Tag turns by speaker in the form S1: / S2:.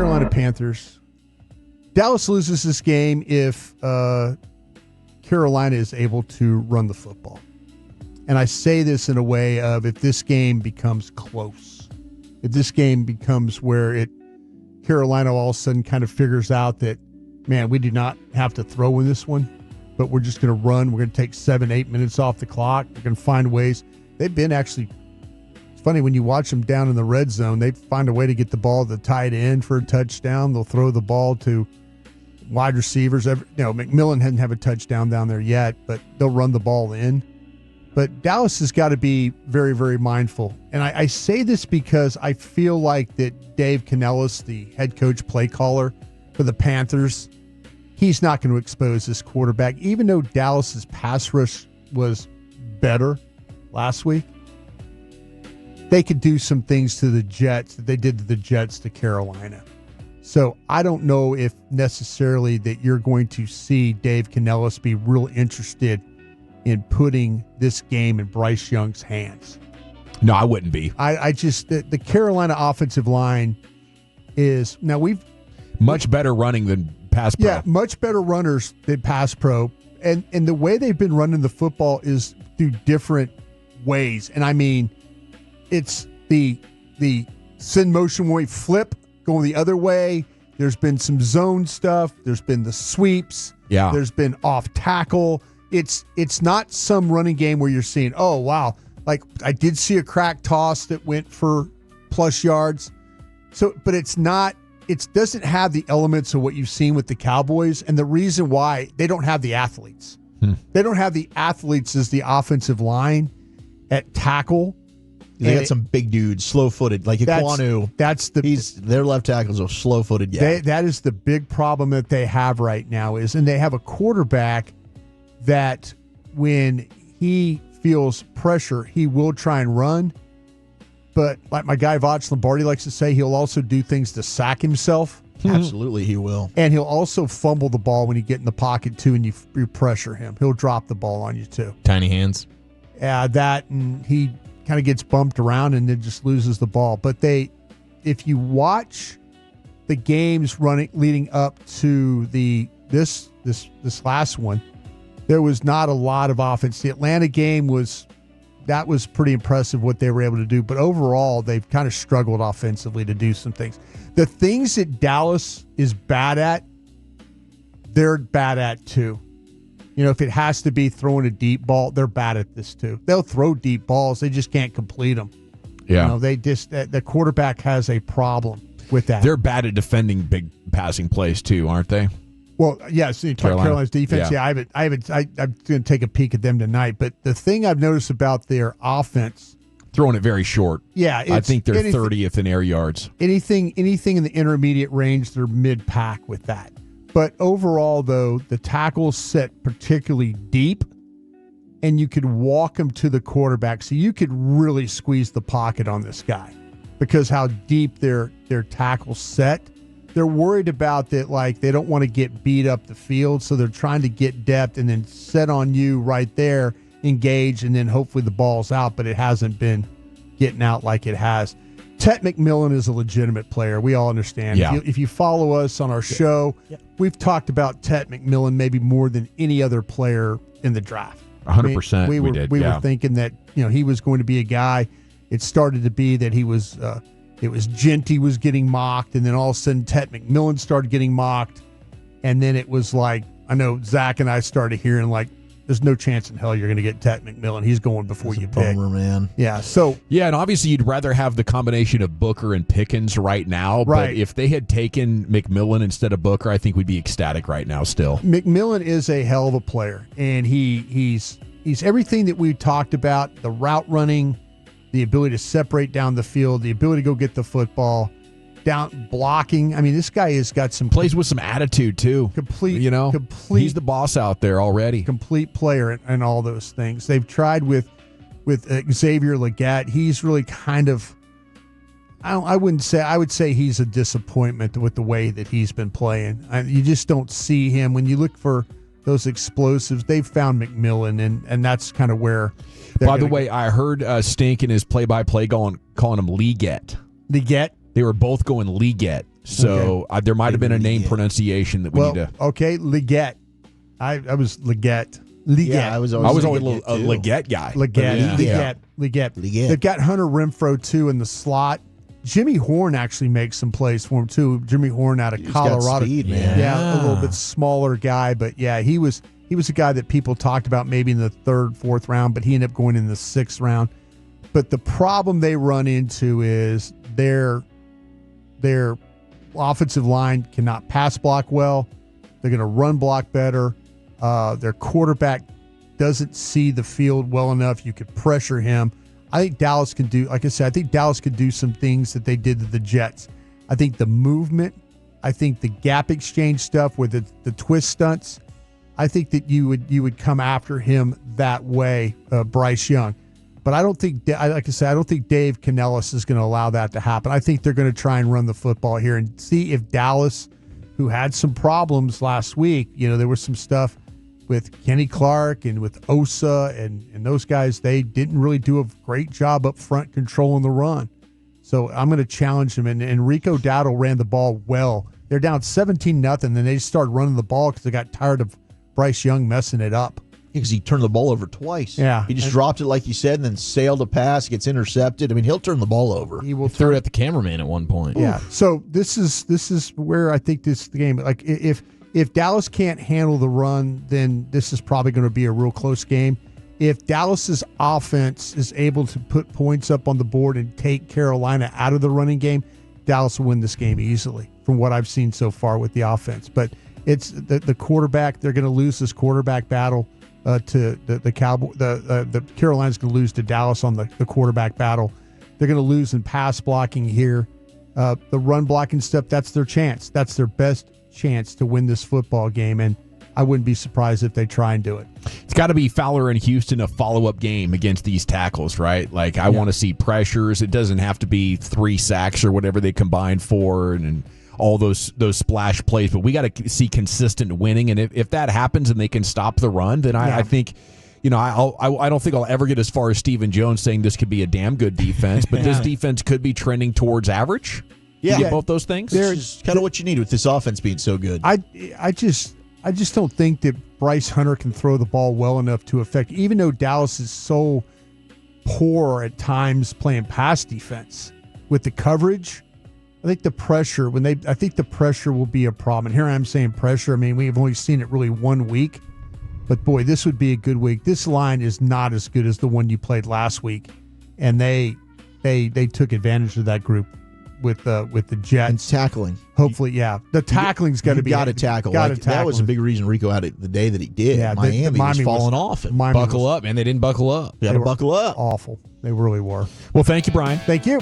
S1: Carolina Panthers. Dallas loses this game if Carolina is able to run the football. And I say this in a way of if this game becomes close, if this game becomes where Carolina all of a sudden kind of figures out that, man, we do not have to throw in this one, but we're just going to run. We're going to take 7-8 minutes off the clock. We're going to find ways. They've been actually, it's funny when you watch them down in the red zone, they find a way to get the ball to the tight end for a touchdown. They'll throw the ball to wide receivers. McMillan hasn't have a touchdown down there yet, but they'll run the ball in. But Dallas has got to be very, very mindful. And I say this because I feel like that Dave Canellis, the head coach play caller for the Panthers, he's not going to expose this quarterback. Even though Dallas's pass rush was better last week, they could do some things to the Jets that they did to the Jets to Carolina. So I don't know if necessarily that you're going to see Dave Canellis be real interested in putting this game in Bryce Young's hands.
S2: No, I wouldn't be.
S1: I just, the Carolina offensive line is, now we've
S2: much better running than pass pro.
S1: Yeah, much better runners than pass pro. And the way they've been running the football is through different ways. And I mean, it's the send motion way flip going the other way. There's been some zone stuff. There's been the sweeps.
S2: Yeah.
S1: There's been off tackle. It's not some running game where you're seeing, oh, wow. Like I did see a crack toss that went for plus yards. So, but it's not, it doesn't have the elements of what you've seen with the Cowboys. And the reason why they don't have the athletes. They don't have the athletes as the offensive line at tackle.
S3: They got some big dudes, slow-footed, like Iquanu. Their left tackles are slow-footed. Yeah,
S1: that is the big problem that they have right now and they have a quarterback that when he feels pressure, he will try and run. But like my guy Voch Lombardi likes to say, he'll also do things to sack himself.
S3: Absolutely, he will.
S1: And he'll also fumble the ball when you get in the pocket, too, and you pressure him. He'll drop the ball on you, too.
S2: Tiny hands.
S1: And he kind of gets bumped around and then just loses the ball. But if you watch the games leading up to this last one, there was not a lot of offense. The Atlanta game was pretty impressive what they were able to do. But overall, they've kind of struggled offensively to do some things. The things that Dallas is bad at, they're bad at too. You know, if it has to be throwing a deep ball, they're bad at this too. They'll throw deep balls. They just can't complete them.
S2: Yeah.
S1: You know, the quarterback has a problem with that.
S2: They're bad at defending big passing plays too, aren't they?
S1: Well, yes, you talk Carolina's defense. Yeah, I'm going to take a peek at them tonight. But the thing I've noticed about their offense,
S2: throwing it very short.
S1: Yeah,
S2: I think they're 30th in air yards.
S1: Anything in the intermediate range, they're mid-pack with that. But overall, though, the tackles set particularly deep, and you could walk them to the quarterback, so you could really squeeze the pocket on this guy because how deep their tackles set. They're worried about that, like they don't want to get beat up the field, so they're trying to get depth and then set on you right there, engage, and then hopefully the ball's out, but it hasn't been getting out like it has. Tet McMillan is a legitimate player. We all understand.
S2: Yeah.
S1: If you follow us on our show, we've talked about Tet McMillan maybe more than any other player in the draft.
S2: 100%
S1: we were thinking that he was going to be a guy. It started to be that he was it was Genty was getting mocked, and then all of a sudden Tet McMillan started getting mocked, and then it was like, I know Zach and I started hearing like, there's no chance in hell you're going to get Tet McMillan. He's going before you pick.
S3: Bummer, man.
S1: Yeah. So
S2: and obviously you'd rather have the combination of Booker and Pickens right now.
S1: Right.
S2: But if they had taken McMillan instead of Booker, I think we'd be ecstatic right now. Still,
S1: McMillan is a hell of a player, and he's everything that we talked about: the route running, the ability to separate down the field, the ability to go get the football, down blocking. I mean, this guy has got some
S2: plays with some attitude too.
S1: Complete.
S2: He's the boss out there already.
S1: Complete player and all those things. They've tried with Xavier Legette. He's really kind of. I would say he's a disappointment with the way that he's been playing. You just don't see him when you look for those explosives. They've found McMillan, and that's kind of where.
S2: By the way, I heard Stink in his play-by-play calling him Legette.
S1: Legette?
S2: They were both going Legette. So there might have been a name pronunciation that we need to.
S1: Okay, Leggett. I was Leggett.
S3: Yeah, I was always
S2: a Leggett guy.
S1: Leggett. They've got Hunter Renfrow, too, in the slot. Jimmy Horn actually makes some plays for him, too. Jimmy Horn out of Colorado.
S3: Got speed, man.
S1: Yeah, a little bit smaller guy. But, yeah, he was a guy that people talked about maybe in the 3rd, 4th round, but he ended up going in the 6th round. But the problem they run into is their offensive line cannot pass block well. They're going to run block better. Their quarterback doesn't see the field well enough. You could pressure him. I think Dallas can do, like I said, I think Dallas could do some things that they did to the Jets. I think the movement, I think the gap exchange stuff with the twist stunts, I think that you would come after him that way, Bryce Young. But I don't think, like I said, I don't think Dave Canellis is going to allow that to happen. I think they're going to try and run the football here and see if Dallas, who had some problems last week, there was some stuff with Kenny Clark and with Osa and those guys, they didn't really do a great job up front controlling the run. So I'm going to challenge them. And Rico Dowdle ran the ball well. They're down 17-0, and they just started running the ball because they got tired of Bryce Young messing it up.
S3: Because he turned the ball over twice.
S1: Yeah.
S3: He just dropped it like you said and then sailed a pass, gets intercepted. I mean, he'll turn the ball over.
S4: He threw it at the cameraman at one point.
S1: Yeah. Oof. So this is where I think the game, like if Dallas can't handle the run, then this is probably going to be a real close game. If Dallas's offense is able to put points up on the board and take Carolina out of the running game, Dallas will win this game easily from what I've seen so far with the offense. But it's the quarterback. They're going to lose this quarterback battle to the Cowboys. The Carolina's going to lose to Dallas on the quarterback battle. They're going to lose in pass blocking here. The run blocking stuff, that's their chance. That's their best chance to win this football game, and I wouldn't be surprised if they try and do it.
S2: It's got to be Fowler and Houston a follow-up game against these tackles, right? Like, I want to see pressures. It doesn't have to be 3 sacks or whatever they combine for and all those splash plays, but we got to see consistent winning, and if that happens and they can stop the run, then I think, I don't think I'll ever get as far as Stephen Jones saying this could be a damn good defense, but this defense could be trending towards average. Yeah, both those things.
S3: It's kind of what you need with this offense being so good.
S1: I just don't think that Bryce Hunter can throw the ball well enough to affect, even though Dallas is so poor at times playing pass defense with the coverage. I think the pressure I think the pressure will be a problem. And here I am saying pressure. I mean, we've only seen it really 1 week, but boy, this would be a good week. This line is not as good as the one you played last week, and they took advantage of that group with the Jets.
S3: And tackling.
S1: Hopefully, yeah. The tackling's got to be.
S3: Got to tackle. That was a big reason Rico had it the day that he did.
S1: Yeah,
S3: Miami was falling off. And
S4: buckle up, and they didn't buckle up.
S3: You got to buckle up.
S1: Awful. They really were.
S2: Well, thank you, Bryan.
S1: Thank you.